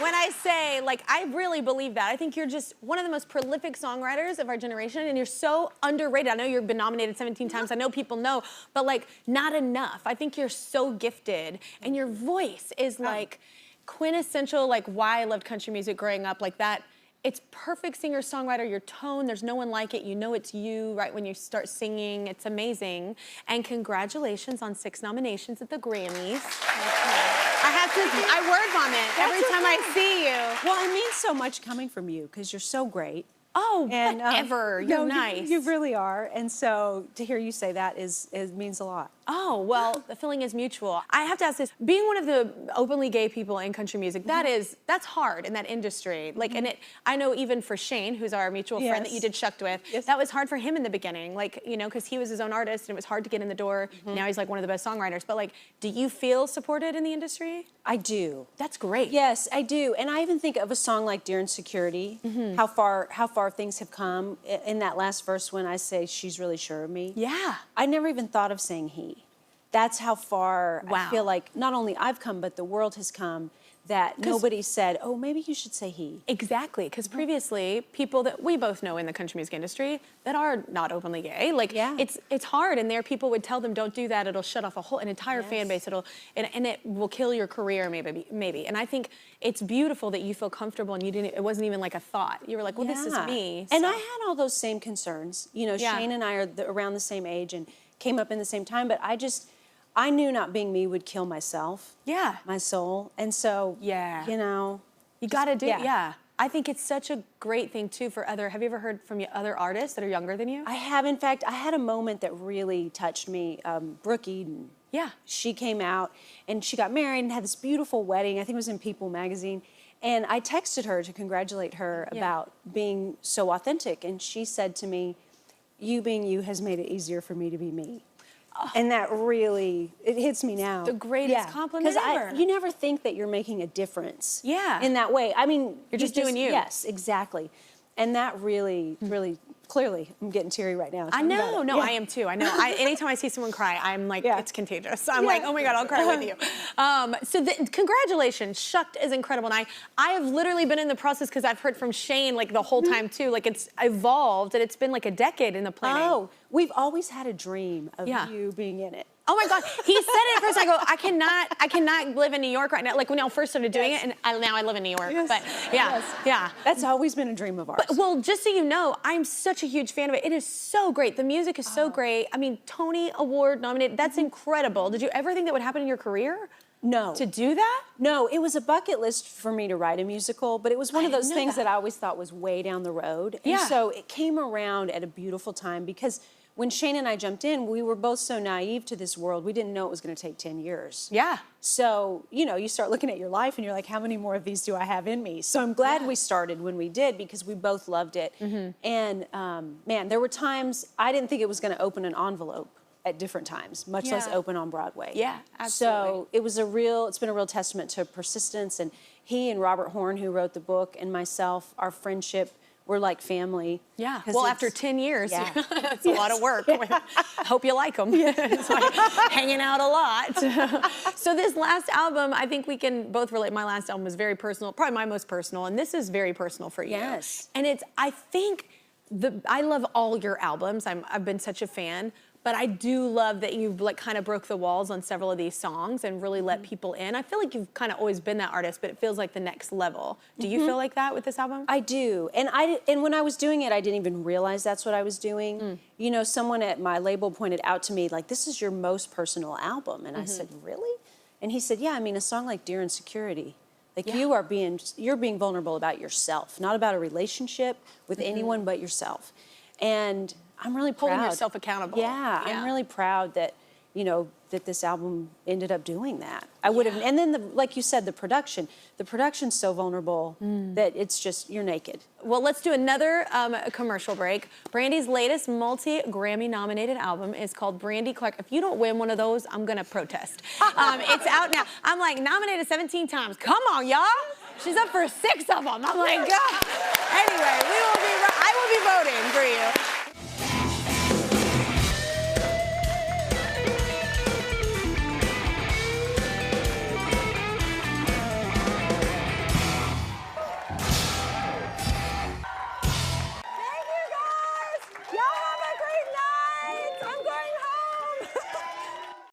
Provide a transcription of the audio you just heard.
when I say, like, I really believe that. I think you're just one of the most prolific songwriters of our generation, and you're so underrated. I know you've been nominated 17 times. I know people know, but, like, not enough. I think you're so gifted, and your voice is, like, quintessential, like, why I loved country music growing up, like that. It's perfect singer-songwriter, your tone, there's no one like it. You know it's you right when you start singing. It's amazing. And congratulations on 6 nominations at the Grammys. I word vomit every time I see you. Well, it means so much coming from you because you're so great. Oh, and, whatever, you're nice. You really are, and so to hear you say that means a lot. Oh, well, the feeling is mutual. I have to ask this, being one of the openly gay people in country music, that's hard in that industry. Like, and I know even for Shane, who's our mutual friend that you did Shucked with, that was hard for him in the beginning, like, you know, because he was his own artist and it was hard to get in the door. Now he's like one of the best songwriters, but like, do you feel supported in the industry? I do. That's great. Yes, I do, and I even think of a song like Dear Insecurity, how far things have come. In that last verse when I say, she's really sure of me. Yeah. I never even thought of saying he. That's how far I feel like not only I've come, but the world has come, that nobody said, oh, maybe you should say he. Exactly, because previously, people that we both know in the country music industry that are not openly gay, like, it's hard, and people would tell them, don't do that, it'll shut off an entire fan base, and it will kill your career, maybe. And I think it's beautiful that you feel comfortable and it wasn't even like a thought. You were like, well, this is me. So. And I had all those same concerns. You know, Shane and I are around the same age and came up in the same time, but I knew not being me would kill myself. Yeah. My soul. And so, you know. You gotta do, I think it's such a great thing too for have you ever heard from other artists that are younger than you? I have, in fact, I had a moment that really touched me. Brooke Eden. Yeah. She came out and she got married and had this beautiful wedding. I think it was in People magazine. And I texted her to congratulate her about being so authentic. And she said to me, you being you has made it easier for me to be me. And that really, it hits me now. The greatest compliment ever. You never think that you're making a difference in that way. I mean, you're just doing you. Yes, exactly. And that really, really, clearly, I'm getting teary right now. I know, I am too, I know. Anytime I see someone cry, I'm like, it's contagious. I'm like, oh my God, I'll cry with you. So congratulations, Shucked is incredible. And I have literally been in the process because I've heard from Shane like the whole time too, like it's evolved and it's been like a decade in the planning. Oh, we've always had a dream of you being in it. Oh my God, he said it at first. I go, I cannot live in New York right now. Like when I first started doing it, and now I live in New York. But yeah. That's always been a dream of ours. But, well, just so you know, I'm such a huge fan of it. It is so great. The music is so great. I mean, Tony Award nominated. That's incredible. Did you ever think that would happen in your career? No. To do that? No, it was a bucket list for me to write a musical, but it was one of those things that I always thought was way down the road. And so it came around at a beautiful time because when Shane and I jumped in, we were both so naive to this world, we didn't know it was going to take 10 years. Yeah. So, you know, you start looking at your life and you're like, how many more of these do I have in me? So I'm glad we started when we did because we both loved it. And man, there were times I didn't think it was going to open an envelope at different times, much less open on Broadway. Yeah, absolutely. So it's been a real testament to persistence, and he and Robert Horn, who wrote the book, and myself, our friendship, we're like family. Yeah. Well, after 10 years, it's a lot of work. I hope you like them. It's like hanging out a lot. So this last album, I think we can both relate. My last album was very personal, probably my most personal, and this is very personal for you. Yes. And I think, I love all your albums. I've been such a fan. But I do love that you've like kind of broke the walls on several of these songs and really let people in. I feel like you've kind of always been that artist, but it feels like the next level. Do you feel like that with this album? I do. And when I was doing it, I didn't even realize that's what I was doing. You know, someone at my label pointed out to me, like, this is your most personal album. And I said, really? And he said, yeah, I mean, a song like Dear Insecurity, like you're being vulnerable about yourself, not about a relationship with anyone but yourself. And I'm really proud. Holding yourself accountable. Yeah, I'm really proud that, you know, that this album ended up doing that. I would have, and then like you said, the production's so vulnerable that it's just, you're naked. Well, let's do another commercial break. Brandy's latest multi-Grammy nominated album is called Brandy Clark. If you don't win one of those, I'm gonna protest. It's out now. I'm like, nominated 17 times. Come on, y'all. She's up for 6 of them. I'm like, God. Anyway, I will be voting for you.